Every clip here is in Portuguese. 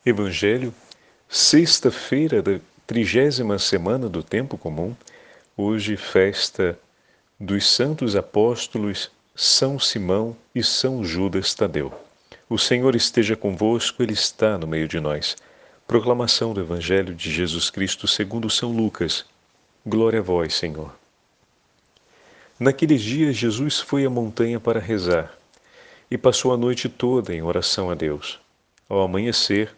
Evangelho, sexta-feira da 30ª semana do Tempo Comum, hoje festa dos Santos Apóstolos São Simão e São Judas Tadeu. O Senhor esteja convosco, Ele está no meio de nós. Proclamação do Evangelho de Jesus Cristo segundo São Lucas. Glória a vós, Senhor. Naqueles dias, Jesus foi à montanha para rezar e passou a noite toda em oração a Deus. Ao amanhecer,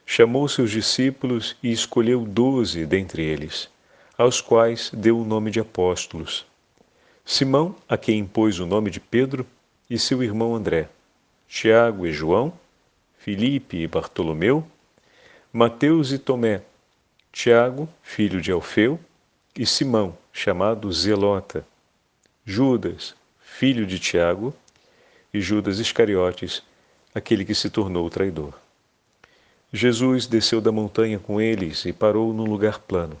chamou seus discípulos e escolheu 12 dentre eles, aos quais deu o nome de apóstolos. Simão, a quem impôs o nome de Pedro, e seu irmão André, Tiago e João, Filipe e Bartolomeu, Mateus e Tomé, Tiago, filho de Alfeu, e Simão, chamado Zelota, Judas, filho de Tiago, e Judas Iscariotes, aquele que se tornou o traidor. Jesus desceu da montanha com eles e parou num lugar plano.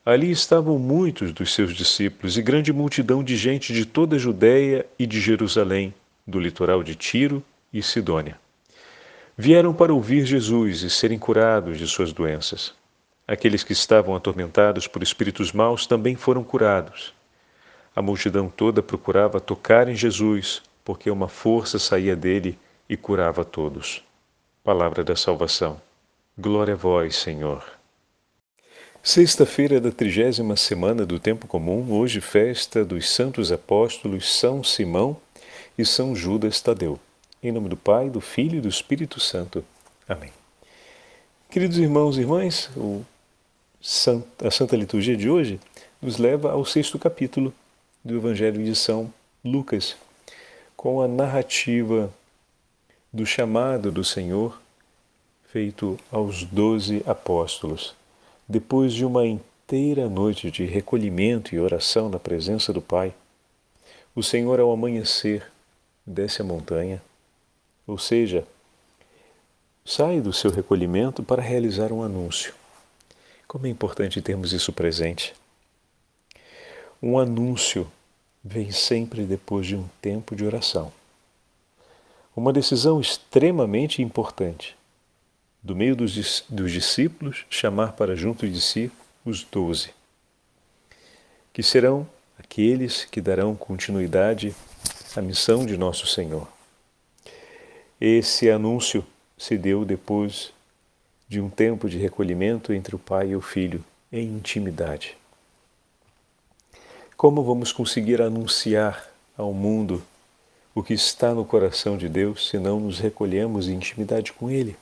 Ali estavam muitos dos seus discípulos e grande multidão de gente de toda a Judéia e de Jerusalém, do litoral de Tiro e Sidônia. Vieram para ouvir Jesus e serem curados de suas doenças. Aqueles que estavam atormentados por espíritos maus também foram curados. A multidão toda procurava tocar em Jesus, porque uma força saía dele e curava todos. Palavra da salvação. Glória a vós, Senhor. Sexta-feira da 30ª semana do Tempo Comum, hoje festa dos Santos Apóstolos São Simão e São Judas Tadeu. Em nome do Pai, do Filho e do Espírito Santo. Amém. Queridos irmãos e irmãs, a Santa Liturgia de hoje nos leva ao 6º capítulo do Evangelho de São Lucas, com a narrativa do chamado do Senhor feito aos 12 apóstolos. Depois de uma inteira noite de recolhimento e oração na presença do Pai, o Senhor, ao amanhecer, desce a montanha, ou seja, sai do seu recolhimento para realizar um anúncio. Como é importante termos isso presente. Um anúncio vem sempre depois de um tempo de oração. Uma decisão extremamente importante. Do meio dos discípulos, chamar para junto de si os 12, que serão aqueles que darão continuidade à missão de nosso Senhor. Esse anúncio se deu depois de um tempo de recolhimento entre o Pai e o Filho, em intimidade. Como vamos conseguir anunciar ao mundo o que está no coração de Deus se não nos recolhemos em intimidade com Ele?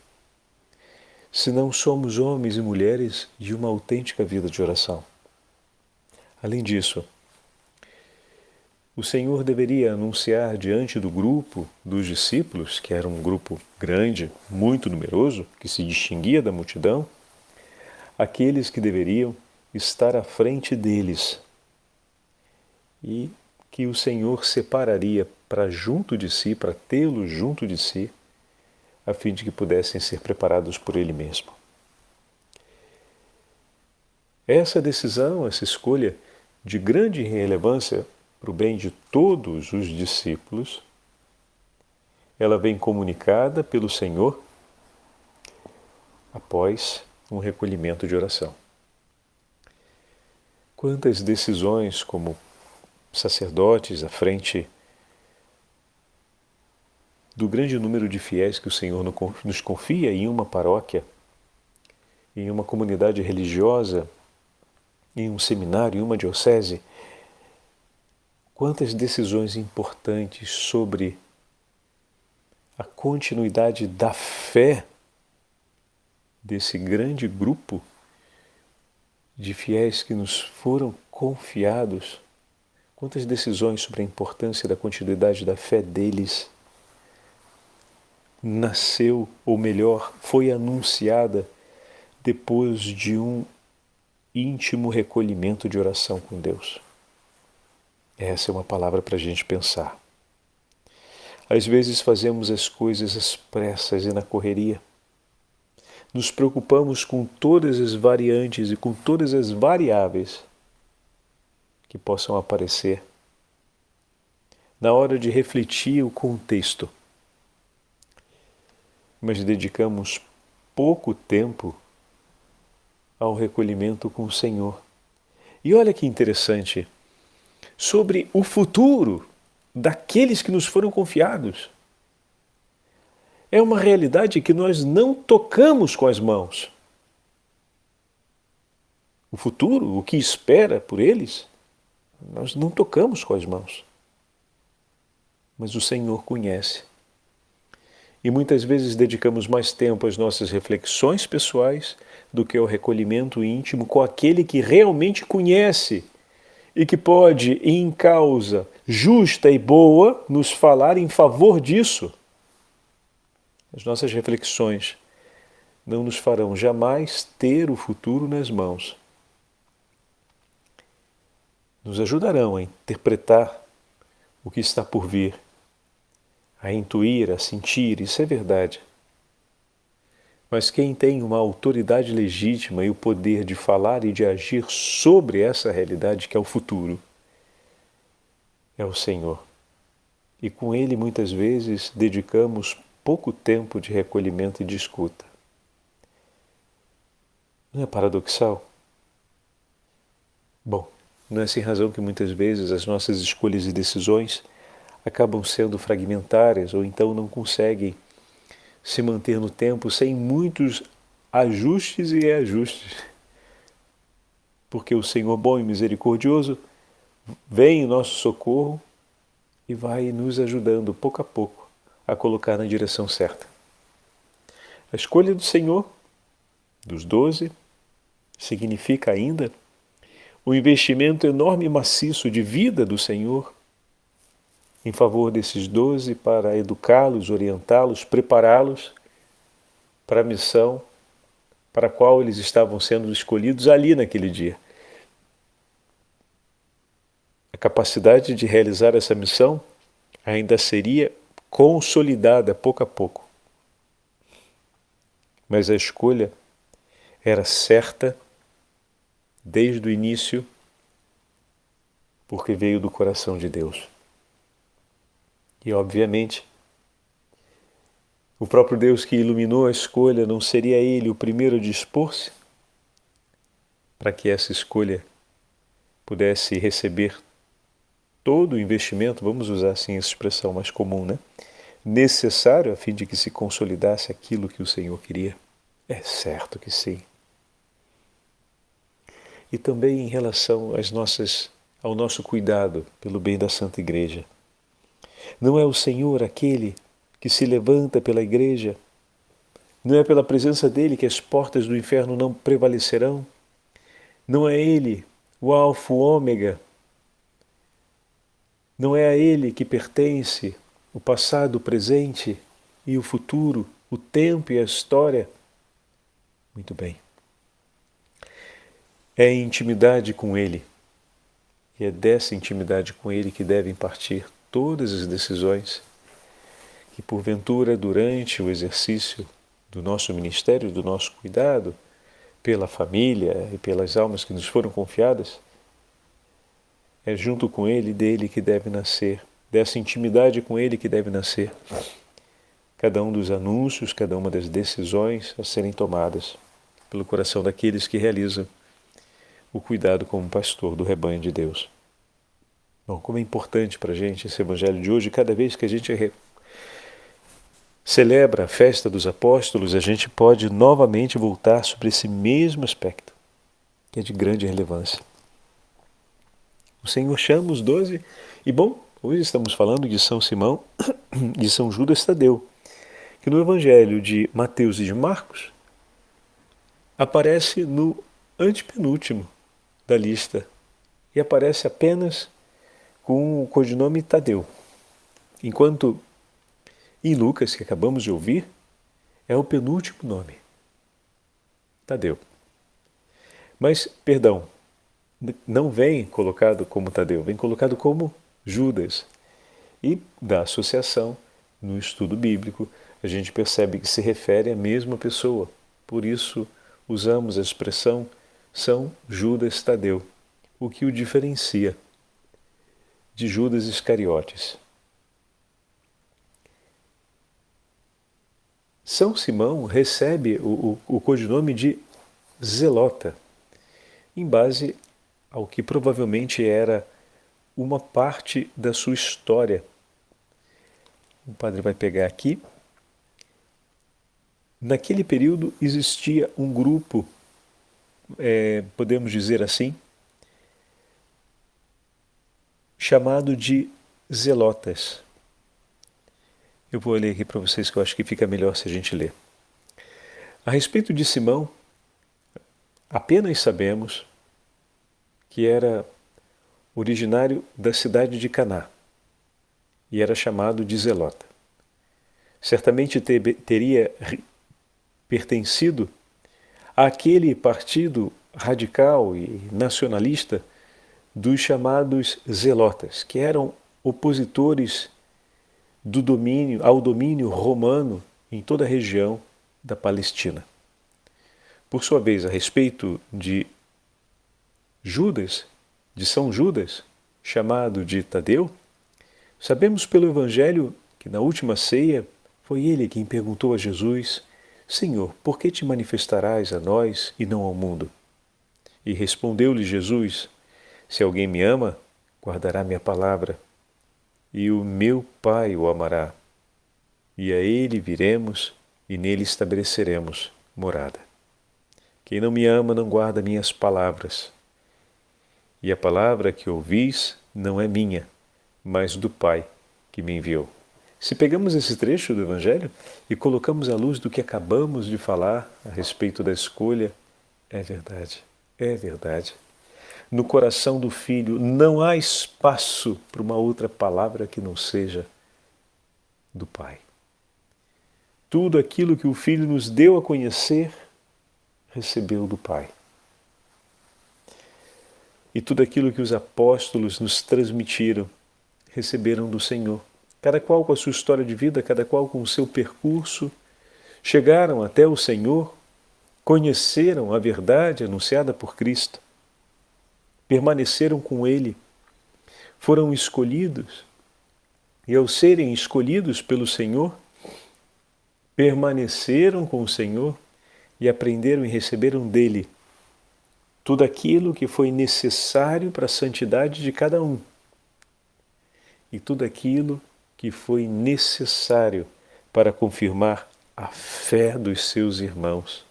Se não somos homens e mulheres de uma autêntica vida de oração? Além disso, o Senhor deveria anunciar diante do grupo dos discípulos, que era um grupo grande, muito numeroso, que se distinguia da multidão, aqueles que deveriam estar à frente deles e que o Senhor separaria para junto de si, para tê-los junto de si, a fim de que pudessem ser preparados por Ele mesmo. Essa decisão, essa escolha de grande relevância para o bem de todos os discípulos, ela vem comunicada pelo Senhor após um recolhimento de oração. Quantas decisões como sacerdotes à frente do grande número de fiéis que o Senhor nos confia em uma paróquia, em uma comunidade religiosa, em um seminário, em uma diocese, quantas decisões importantes sobre a continuidade da fé desse grande grupo de fiéis que nos foram confiados, quantas decisões sobre a importância da continuidade da fé deles nasceu, ou melhor, foi anunciada depois de um íntimo recolhimento de oração com Deus. Essa é uma palavra para a gente pensar. Às vezes fazemos as coisas às pressas e na correria. Nos preocupamos com todas as variantes e com todas as variáveis que possam aparecer na hora de refletir o contexto. Mas dedicamos pouco tempo ao recolhimento com o Senhor. E olha que interessante, sobre o futuro daqueles que nos foram confiados. É uma realidade que nós não tocamos com as mãos. O futuro, o que espera por eles, nós não tocamos com as mãos. Mas o Senhor conhece. E muitas vezes dedicamos mais tempo às nossas reflexões pessoais do que ao recolhimento íntimo com aquele que realmente conhece e que pode, em causa justa e boa, nos falar em favor disso. As nossas reflexões não nos farão jamais ter o futuro nas mãos. Nos ajudarão a interpretar o que está por vir, a intuir, a sentir, isso é verdade. Mas quem tem uma autoridade legítima e o poder de falar e de agir sobre essa realidade que é o futuro, é o Senhor. E com Ele muitas vezes dedicamos pouco tempo de recolhimento e de escuta. Não é paradoxal? Bom, não é sem razão que muitas vezes as nossas escolhas e decisões acabam sendo fragmentárias ou então não conseguem se manter no tempo sem muitos ajustes e reajustes. Porque o Senhor bom e misericordioso vem em nosso socorro e vai nos ajudando pouco a pouco a colocar na direção certa. A escolha do Senhor, dos 12, significa ainda o investimento enorme e maciço de vida do Senhor em favor desses 12 para educá-los, orientá-los, prepará-los para a missão para a qual eles estavam sendo escolhidos ali naquele dia. A capacidade de realizar essa missão ainda seria consolidada pouco a pouco. Mas a escolha era certa desde o início, porque veio do coração de Deus. E, obviamente, o próprio Deus que iluminou a escolha, não seria Ele o primeiro a dispor-se para que essa escolha pudesse receber todo o investimento, vamos usar assim essa expressão mais comum, né? Necessário a fim de que se consolidasse aquilo que o Senhor queria? É certo que sim. E também em relação ao nosso cuidado pelo bem da Santa Igreja. Não é o Senhor aquele que se levanta pela Igreja? Não é pela presença dele que as portas do inferno não prevalecerão? Não é Ele o Alfa, o Ômega? Não é a Ele que pertence o passado, o presente e o futuro, o tempo e a história? Muito bem. É a intimidade com Ele. E é dessa intimidade com Ele que devem partir todas as decisões que, porventura, durante o exercício do nosso ministério, do nosso cuidado pela família e pelas almas que nos foram confiadas, é junto com Ele, dele que deve nascer, dessa intimidade com Ele que deve nascer cada um dos anúncios, cada uma das decisões a serem tomadas pelo coração daqueles que realizam o cuidado como pastor do rebanho de Deus. Bom, como é importante para a gente esse Evangelho de hoje, cada vez que a gente celebra a festa dos apóstolos, a gente pode novamente voltar sobre esse mesmo aspecto, que é de grande relevância. O Senhor chama os 12 e, bom, hoje estamos falando de São Simão e de São Judas Tadeu, que no Evangelho de Mateus e de Marcos aparece no antepenúltimo da lista e aparece apenas com o codinome Tadeu, enquanto em Lucas, que acabamos de ouvir, é o penúltimo nome, Tadeu. Mas, perdão, não vem colocado como Tadeu, vem colocado como Judas. E da associação, no estudo bíblico, a gente percebe que se refere à mesma pessoa. Por isso, usamos a expressão São Judas Tadeu, o que o diferencia de Judas Iscariotes. São Simão recebe o codinome de Zelota, em base ao que provavelmente era uma parte da sua história. O padre vai pegar aqui. Naquele período existia um grupo, podemos dizer assim, chamado de zelotas. Eu vou ler aqui para vocês que eu acho que fica melhor se a gente ler. A respeito de Simão, apenas sabemos que era originário da cidade de Caná e era chamado de Zelota. Certamente teria pertencido àquele partido radical e nacionalista dos chamados zelotas, que eram opositores ao domínio romano em toda a região da Palestina. Por sua vez, a respeito de Judas, de São Judas, chamado de Tadeu, sabemos pelo Evangelho que na última ceia foi ele quem perguntou a Jesus: Senhor, por que te manifestarás a nós e não ao mundo? E respondeu-lhe Jesus: Se alguém me ama, guardará minha palavra, e o meu Pai o amará, e a ele viremos e nele estabeleceremos morada. Quem não me ama não guarda minhas palavras, e a palavra que ouvis não é minha, mas do Pai que me enviou. Se pegamos esse trecho do Evangelho e colocamos à luz do que acabamos de falar a respeito da escolha, é verdade, é verdade. No coração do Filho não há espaço para uma outra palavra que não seja do Pai. Tudo aquilo que o Filho nos deu a conhecer, recebeu do Pai. E tudo aquilo que os apóstolos nos transmitiram, receberam do Senhor. Cada qual com a sua história de vida, cada qual com o seu percurso, chegaram até o Senhor, conheceram a verdade anunciada por Cristo, permaneceram com Ele, foram escolhidos, e ao serem escolhidos pelo Senhor, permaneceram com o Senhor e aprenderam e receberam dele tudo aquilo que foi necessário para a santidade de cada um e tudo aquilo que foi necessário para confirmar a fé dos seus irmãos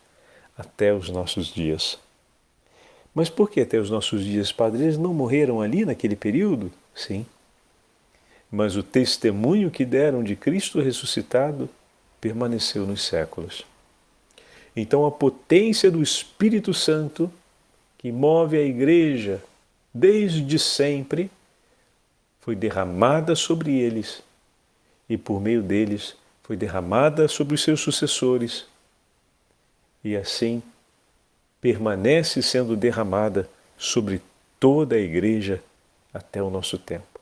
até os nossos dias. Mas por que até os nossos dias, Padre? Eles não morreram ali naquele período? Sim. Mas o testemunho que deram de Cristo ressuscitado permaneceu nos séculos. Então a potência do Espírito Santo, que move a Igreja desde sempre, foi derramada sobre eles e por meio deles foi derramada sobre os seus sucessores e assim permanece sendo derramada sobre toda a Igreja até o nosso tempo.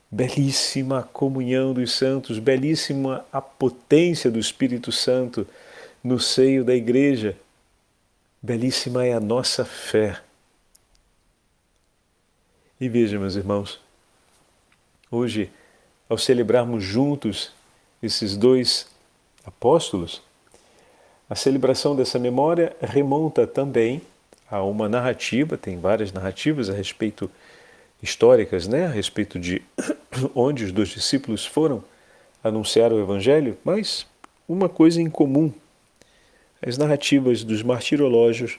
Belíssima a comunhão dos santos, belíssima a potência do Espírito Santo no seio da Igreja, belíssima é a nossa fé. E veja, meus irmãos, hoje, ao celebrarmos juntos esses dois apóstolos, a celebração dessa memória remonta também a uma narrativa, tem várias narrativas a respeito históricas, a respeito de onde os dois discípulos foram anunciar o Evangelho, mas uma coisa em comum. As narrativas dos martirológios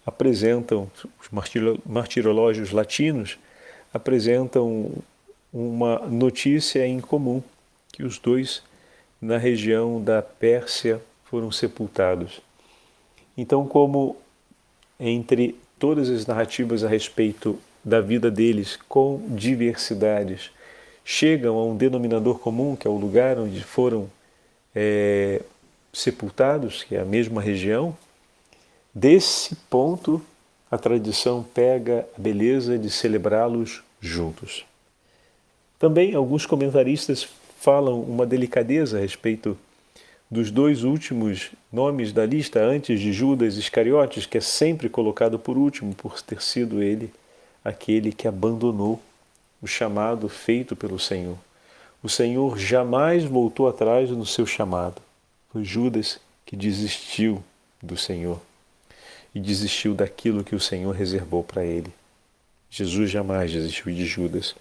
apresentam, os martirológios latinos apresentam uma notícia em comum, que os dois na região da Pérsia foram sepultados. Então, como entre todas as narrativas a respeito da vida deles, com diversidades, chegam a um denominador comum, que é o lugar onde foram sepultados, que é a mesma região, desse ponto a tradição pega a beleza de celebrá-los juntos. Também alguns comentaristas falam uma delicadeza a respeito dos dois últimos nomes da lista antes de Judas Iscariotes, que é sempre colocado por último, por ter sido ele aquele que abandonou o chamado feito pelo Senhor. O Senhor jamais voltou atrás no seu chamado. Foi Judas que desistiu do Senhor e desistiu daquilo que o Senhor reservou para ele. Jesus jamais desistiu de Judas,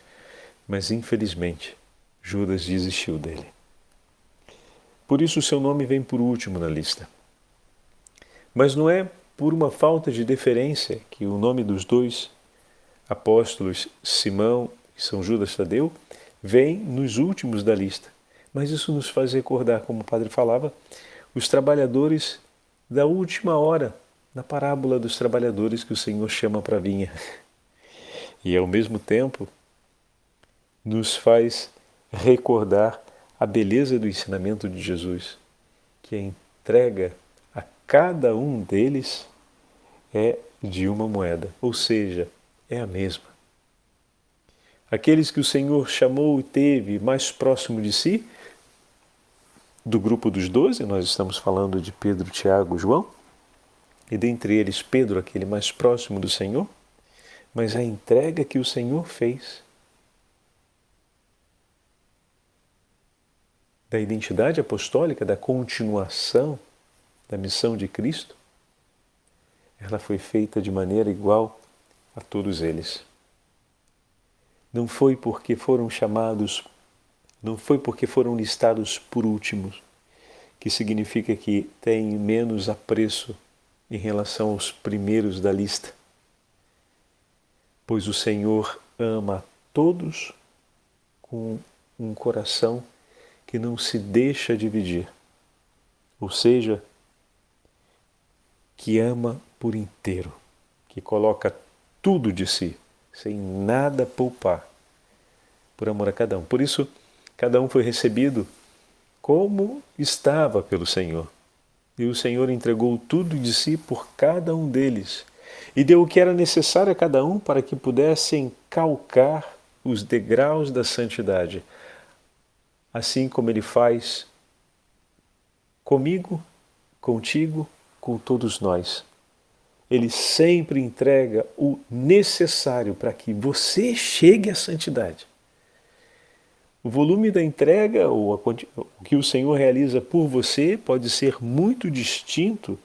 mas infelizmente Judas desistiu dele. Por isso o seu nome vem por último na lista. Mas não é por uma falta de deferência que o nome dos dois apóstolos, Simão e São Judas Tadeu, vem nos últimos da lista. Mas isso nos faz recordar, como o padre falava, os trabalhadores da última hora, na parábola dos trabalhadores que o Senhor chama para a vinha. E ao mesmo tempo nos faz recordar a beleza do ensinamento de Jesus, que a entrega a cada um deles é de uma moeda, ou seja, é a mesma. Aqueles que o Senhor chamou e teve mais próximo de si, do grupo dos 12, nós estamos falando de Pedro, Tiago, João, e dentre eles Pedro, aquele mais próximo do Senhor, mas a entrega que o Senhor fez da identidade apostólica, da continuação da missão de Cristo, ela foi feita de maneira igual a todos eles. Não foi porque foram chamados, não foi porque foram listados por últimos, que significa que têm menos apreço em relação aos primeiros da lista. Pois o Senhor ama a todos com um coração que não se deixa dividir, ou seja, que ama por inteiro, que coloca tudo de si, sem nada poupar, por amor a cada um. Por isso, cada um foi recebido como estava pelo Senhor. E o Senhor entregou tudo de si por cada um deles e deu o que era necessário a cada um para que pudessem calcar os degraus da santidade, assim como Ele faz comigo, contigo, com todos nós. Ele sempre entrega o necessário para que você chegue à santidade. O volume da entrega, ou o que o Senhor realiza por você, pode ser muito distinto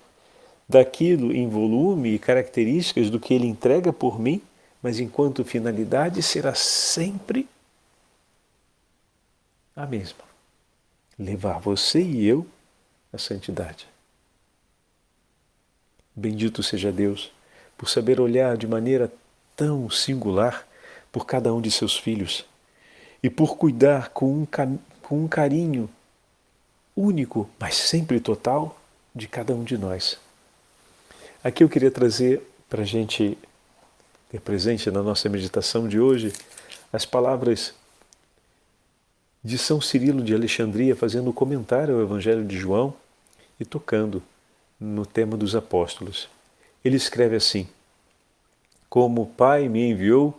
daquilo em volume e características do que Ele entrega por mim, mas enquanto finalidade será sempre a mesma. Levar você e eu à santidade. Bendito seja Deus por saber olhar de maneira tão singular por cada um de seus filhos e por cuidar com um carinho único, mas sempre total, de cada um de nós. Aqui eu queria trazer para a gente ter presente na nossa meditação de hoje as palavras de São Cirilo de Alexandria, fazendo um comentário ao Evangelho de João e tocando no tema dos apóstolos. Ele escreve assim: como o Pai me enviou,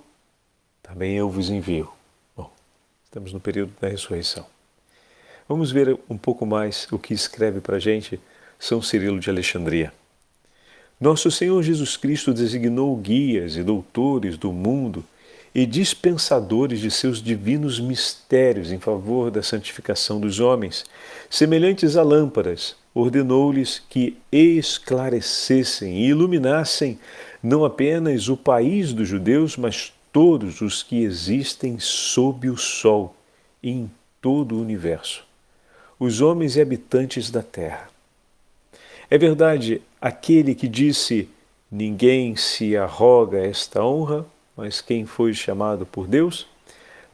também eu vos envio. Bom, estamos no período da ressurreição. Vamos ver um pouco mais o que escreve para a gente São Cirilo de Alexandria. Nosso Senhor Jesus Cristo designou guias e doutores do mundo e dispensadores de seus divinos mistérios em favor da santificação dos homens, semelhantes a lâmpadas. Ordenou-lhes que esclarecessem e iluminassem não apenas o país dos judeus, mas todos os que existem sob o sol e em todo o universo, os homens e habitantes da terra. É verdade aquele que disse: ninguém se arroga esta honra, mas quem foi chamado por Deus?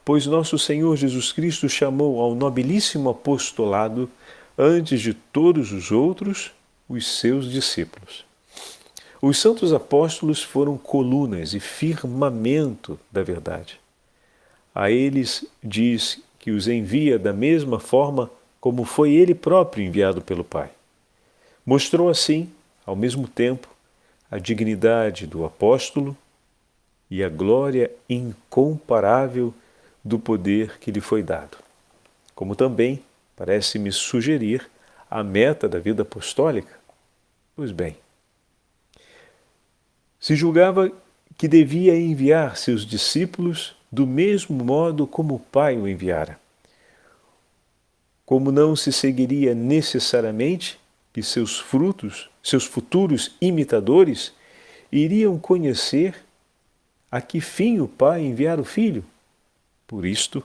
Pois nosso Senhor Jesus Cristo chamou ao nobilíssimo apostolado, antes de todos os outros, os seus discípulos. Os santos apóstolos foram colunas e firmamento da verdade. A eles diz que os envia da mesma forma como foi ele próprio enviado pelo Pai. Mostrou assim, ao mesmo tempo, a dignidade do apóstolo e a glória incomparável do poder que lhe foi dado. Como também parece-me sugerir a meta da vida apostólica. Pois bem, se julgava que devia enviar seus discípulos do mesmo modo como o Pai o enviara. como não se seguiria necessariamente que seus frutos, seus futuros imitadores, iriam conhecer a que fim o Pai enviara o Filho. Por isto,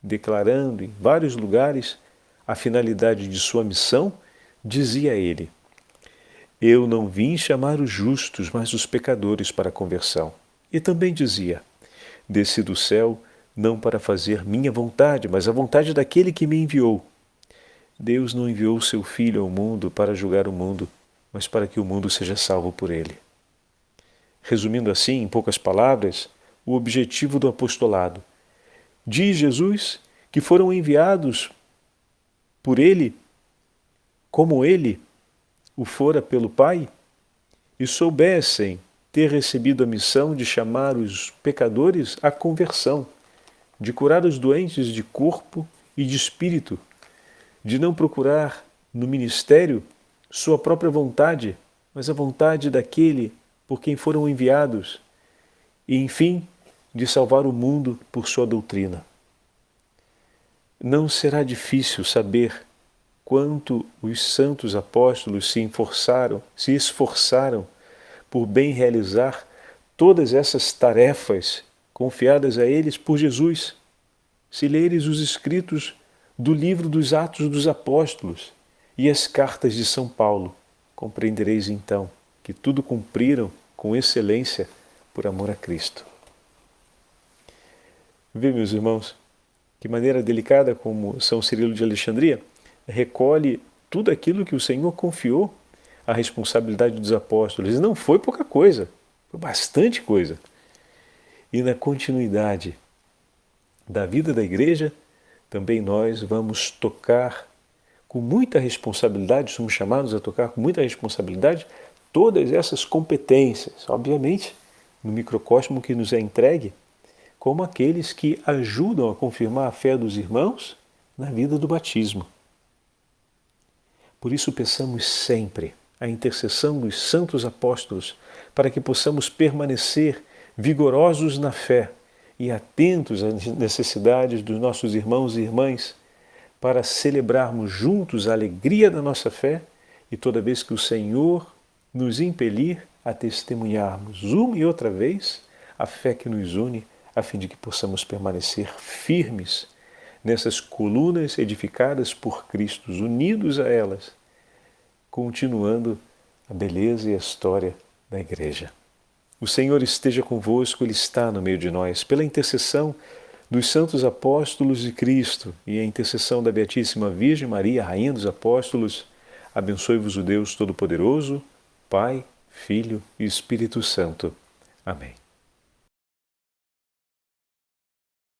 declarando em vários lugares a finalidade de sua missão, dizia ele: eu não vim chamar os justos, mas os pecadores para a conversão. E também dizia: desci do céu não para fazer minha vontade, mas a vontade daquele que me enviou. Deus não enviou o seu Filho ao mundo para julgar o mundo, mas para que o mundo seja salvo por ele. Resumindo assim, em poucas palavras, o objetivo do apostolado. Diz Jesus que foram enviados por ele, como ele o fora pelo Pai, e soubessem ter recebido a missão de chamar os pecadores à conversão, de curar os doentes de corpo e de espírito, de não procurar no ministério sua própria vontade, mas a vontade daquele por quem foram enviados, e, enfim, de salvar o mundo por sua doutrina. Não será difícil saber quanto os santos apóstolos se esforçaram por bem realizar todas essas tarefas confiadas a eles por Jesus. Se leres os escritos do livro dos Atos dos Apóstolos e as cartas de São Paulo, compreendereis então que tudo cumpriram com excelência por amor a Cristo. Vê, meus irmãos, que maneira delicada como São Cirilo de Alexandria recolhe tudo aquilo que o Senhor confiou à responsabilidade dos apóstolos. E não foi pouca coisa, foi bastante coisa. E na continuidade da vida da igreja, também nós vamos tocar com muita responsabilidade, somos chamados a tocar com muita responsabilidade todas essas competências, obviamente, no microcosmo que nos é entregue, como aqueles que ajudam a confirmar a fé dos irmãos na vida do batismo. Por isso peçamos sempre a intercessão dos santos apóstolos para que possamos permanecer vigorosos na fé e atentos às necessidades dos nossos irmãos e irmãs, para celebrarmos juntos a alegria da nossa fé e toda vez que o Senhor nos impelir a testemunharmos uma e outra vez a fé que nos une, a fim de que possamos permanecer firmes nessas colunas edificadas por Cristo, unidos a elas, continuando a beleza e a história da Igreja. O Senhor esteja convosco, Ele está no meio de nós. Pela intercessão dos santos apóstolos de Cristo e a intercessão da Beatíssima Virgem Maria, Rainha dos Apóstolos, abençoe-vos o Deus Todo-Poderoso, Pai, Filho e Espírito Santo. Amém.